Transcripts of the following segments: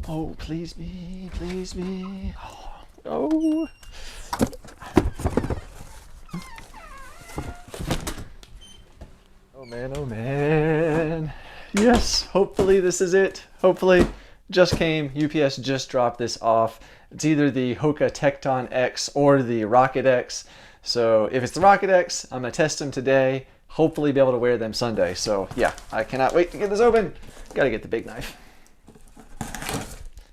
Oh, please me, please me. Oh. Oh man, oh man. Yes, hopefully this is it. Hopefully. Just came, UPS just dropped this off. It's either the Hoka Tecton X or the Rocket X. So if it's the Rocket X, I'm gonna test them today. Hopefully be able to wear them Sunday. So yeah, I cannot wait to get this open. Gotta get the big knife.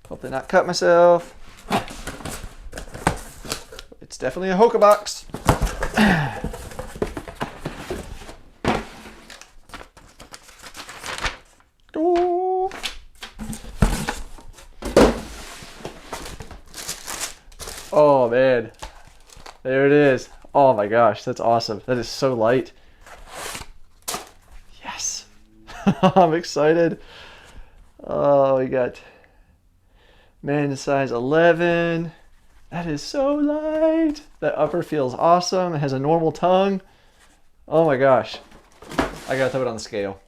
Hopefully not cut myself. It's definitely a Hoka box. Oh. Oh man, there it is. Oh my gosh, that's awesome. That is so light. Yes. I'm excited. Oh, we got men's size 11. That is so light. That upper feels awesome. It has a normal tongue. Oh my gosh. I gotta throw it on the scale.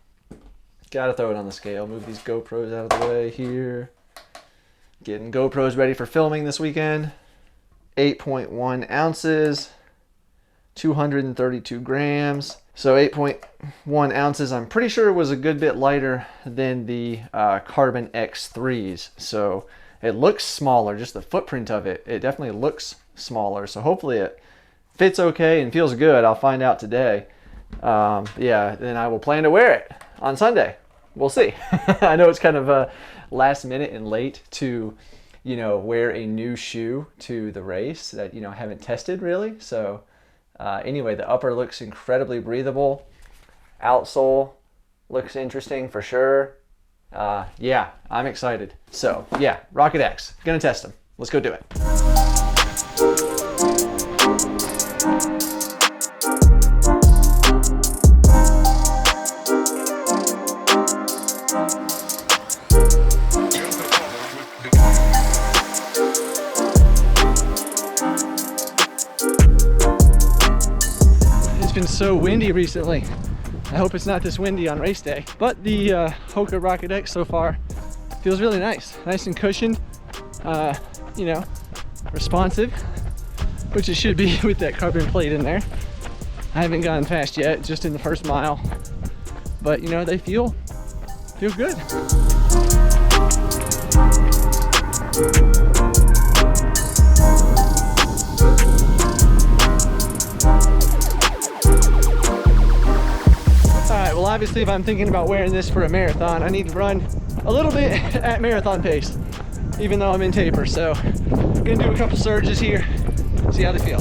Gotta throw it on the scale. Move these GoPros out of the way here. Getting GoPros ready for filming this weekend. 8.1 ounces, 232 grams. So 8.1 ounces, I'm pretty sure it was a good bit lighter than the Carbon X3s. So it looks smaller, just the footprint of it. It definitely looks smaller. So hopefully it fits okay and feels good. I'll find out today. Yeah, then I will plan to wear it on Sunday. We'll see. I know it's kind of last minute and late to, you know, wear a new shoe to the race that, you know, I haven't tested really. So anyway, the upper looks incredibly breathable. Outsole looks interesting for sure. Yeah, I'm excited. So yeah, Rocket X, gonna test them. Let's go do it. It's been so windy recently. I hope it's not this windy on race day. But the Hoka Rocket X so far feels really nice. Nice and cushioned, you know, responsive, which it should be with that carbon plate in there. I haven't gone fast yet, just in the first mile. But you know, they feel good. Well, obviously, if I'm thinking about wearing this for a marathon, I need to run a little bit at marathon pace, even though I'm in taper. So I'm gonna do a couple surges here, see how they feel.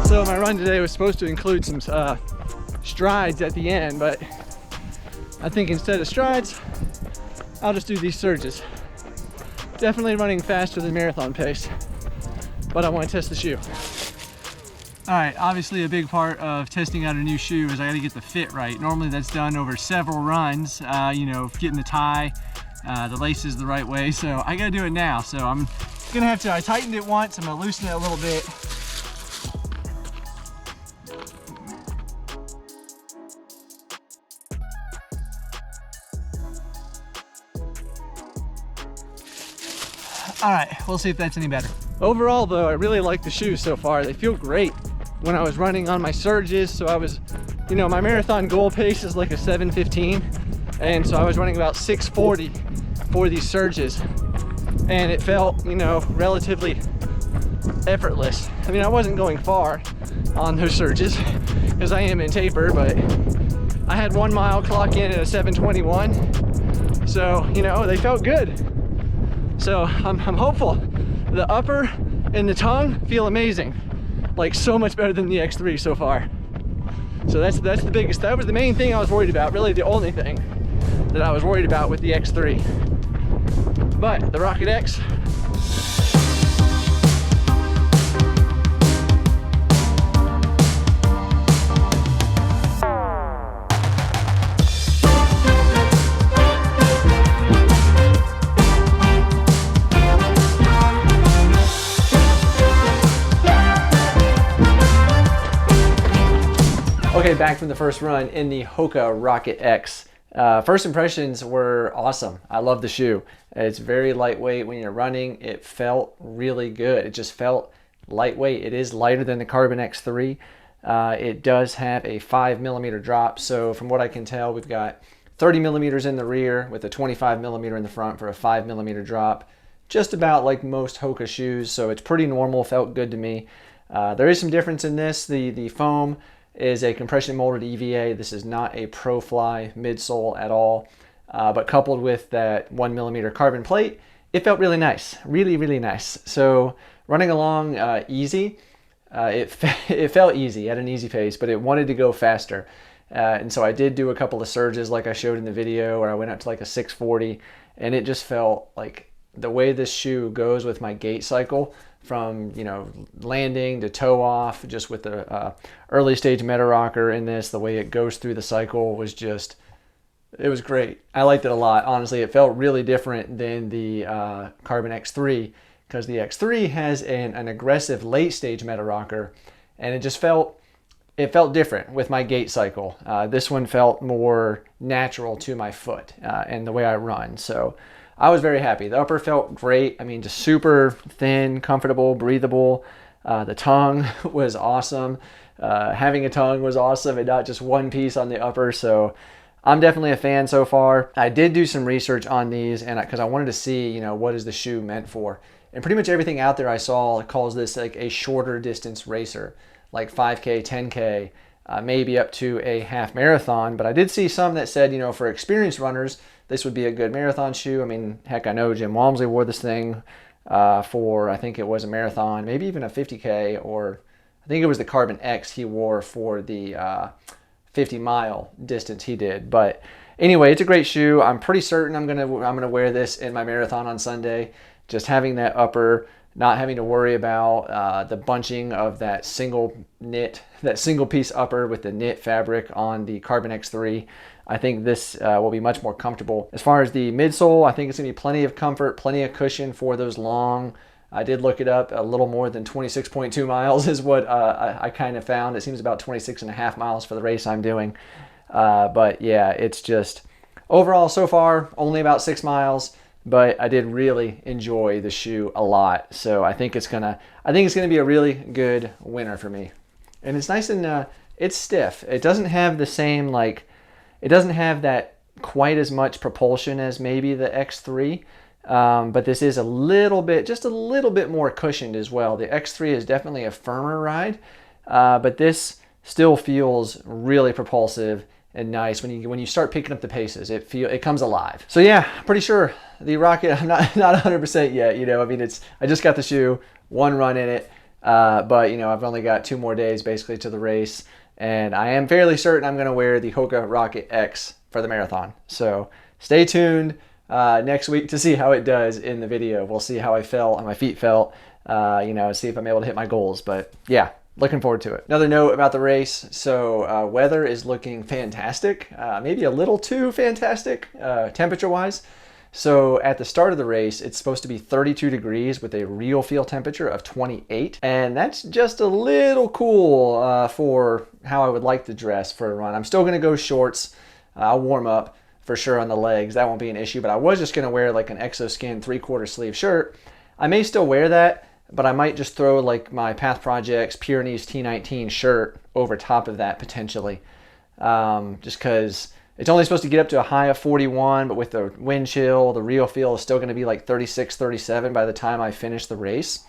So my run today was supposed to include some strides at the end, but I think instead of strides, I'll just do these surges. Definitely running faster than marathon pace, but I want to test the shoe. All right, obviously a big part of testing out a new shoe is I got to get the fit right. Normally that's done over several runs, you know, getting the tie, the laces the right way. So I got to do it now. So I'm gonna have to, I tightened it once, I'm gonna loosen it a little bit. All right, we'll see if that's any better. Overall though, I really like the shoes so far. They feel great when I was running on my surges. So I was, you know, my marathon goal pace is like a 7:15. And so I was running about 6:40 for these surges. And it felt, you know, relatively effortless. I mean, I wasn't going far on those surges because I am in taper, but I had 1 mile clock in at a 7:21. So, you know, they felt good. So I'm hopeful. The upper and the tongue feel amazing. Like so much better than the X3 so far. So that's the biggest, that was the main thing I was worried about. Really the only thing that I was worried about with the X3. But the Rocket X, Okay, back from the first run in the Hoka Rocket X. First impressions were awesome. I love the shoe. It's very lightweight when you're running. It felt really good. It just felt lightweight. It is lighter than the Carbon X3. It does have a 5mm drop. So from what I can tell, we've got 30mm in the rear with a 25mm in the front for a 5mm drop. Just about like most Hoka shoes. So it's pretty normal. Felt good to me. There is some difference in this. The foam is a compression molded EVA. This is not a ProFly midsole at all. But coupled with that 1mm carbon plate, it felt really nice. Really, really nice. So running along easy, it felt easy at an easy pace, but it wanted to go faster. And so I did do a couple of surges like I showed in the video, where I went up to like a 640, and it just felt like the way this shoe goes with my gait cycle, from, you know, landing to toe off, just with the early stage meta rocker in this, the way it goes through the cycle was just, it was great. I liked it a lot. Honestly, it felt really different than the Carbon X3, because the X3 has an aggressive late stage meta rocker, and it just felt, it felt different with my gait cycle. This one felt more natural to my foot and the way I run. So I was very happy. The upper felt great. I mean, just super thin, comfortable, breathable. The tongue was awesome. Having a tongue was awesome, and not just one piece on the upper. So I'm definitely a fan so far. I did do some research on these, and because I wanted to see, you know, what is the shoe meant for. And pretty much everything out there I saw calls this like a shorter distance racer, like 5K, 10K, maybe up to a half marathon. But I did see some that said, you know, for experienced runners, this would be a good marathon shoe. I mean, heck, I know Jim Walmsley wore this thing for, I think it was a marathon, maybe even a 50K, or I think it was the Carbon X he wore for the 50-mile distance he did. But anyway, it's a great shoe. I'm pretty certain I'm gonna wear this in my marathon on Sunday. Just having that upper, not having to worry about the bunching of that single piece upper with the knit fabric on the Carbon X3. I think this will be much more comfortable. As far as the midsole, I think it's gonna be plenty of comfort, plenty of cushion for those long, I did look it up, a little more than 26.2 miles is what I kind of found. It seems about 26.5 miles for the race I'm doing. But yeah, it's just, overall so far, only about 6 miles. But I did really enjoy the shoe a lot, so I think it's gonna be a really good winner for me. And it's nice and it's stiff. It doesn't have the same, like, it doesn't have that quite as much propulsion as maybe the X3, but this is a little bit, just a little bit more cushioned as well. The X3 is definitely a firmer ride, but this still feels really propulsive and nice when you start picking up the paces. It comes alive. So yeah, pretty sure the Rocket, I'm not 100% yet, you know. I mean, I just got the shoe, one run in it, but you know, I've only got 2 more days basically to the race, and I am fairly certain I'm going to wear the Hoka Rocket X for the marathon. So stay tuned next week to see how it does in the video. We'll see how I felt, how my feet felt, you know, see if I'm able to hit my goals. But yeah, looking forward to it. Another note about the race. So weather is looking fantastic, maybe a little too fantastic temperature wise. So at the start of the race, it's supposed to be 32 degrees with a real feel temperature of 28. And that's just a little cool for how I would like to dress for a run. I'm still gonna go shorts. I'll warm up for sure on the legs. That won't be an issue, but I was just gonna wear like an XOSKIN 3/4 sleeve shirt. I may still wear that, but I might just throw like my Path Projects Pyrenees T19 shirt over top of that potentially. Just because it's only supposed to get up to a high of 41, but with the wind chill, the real feel is still going to be like 36, 37 by the time I finish the race,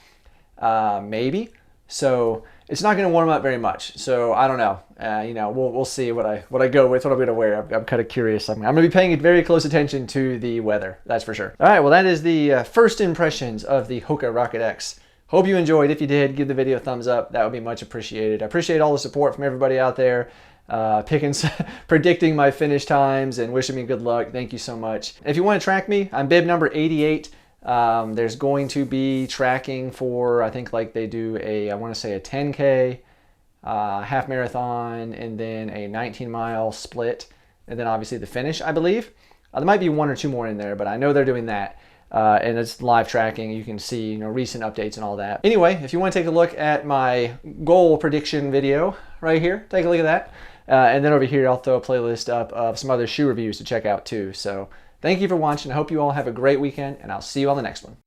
maybe. So it's not going to warm up very much. So I don't know. You know, we'll see what I go with, what I'm going to wear. I'm kind of curious. I'm going to be paying very close attention to the weather. That's for sure. All right. Well, that is the first impressions of the Hoka Rocket X. Hope you enjoyed. If you did, give the video a thumbs up. That would be much appreciated. I appreciate all the support from everybody out there. Predicting my finish times and wishing me good luck. Thank you so much. If you want to track me, I'm bib number 88. There's going to be tracking for, I think like they do I want to say a 10K, half marathon, and then a 19-mile split, and then obviously the finish, I believe. There might be 1 or 2 more in there, but I know they're doing that. And it's live tracking. You can see, you know, recent updates and all that. Anyway, if you want to take a look at my goal prediction video right here, take a look at that. And then over here, I'll throw a playlist up of some other shoe reviews to check out too. So thank you for watching. I hope you all have a great weekend, and I'll see you on the next one.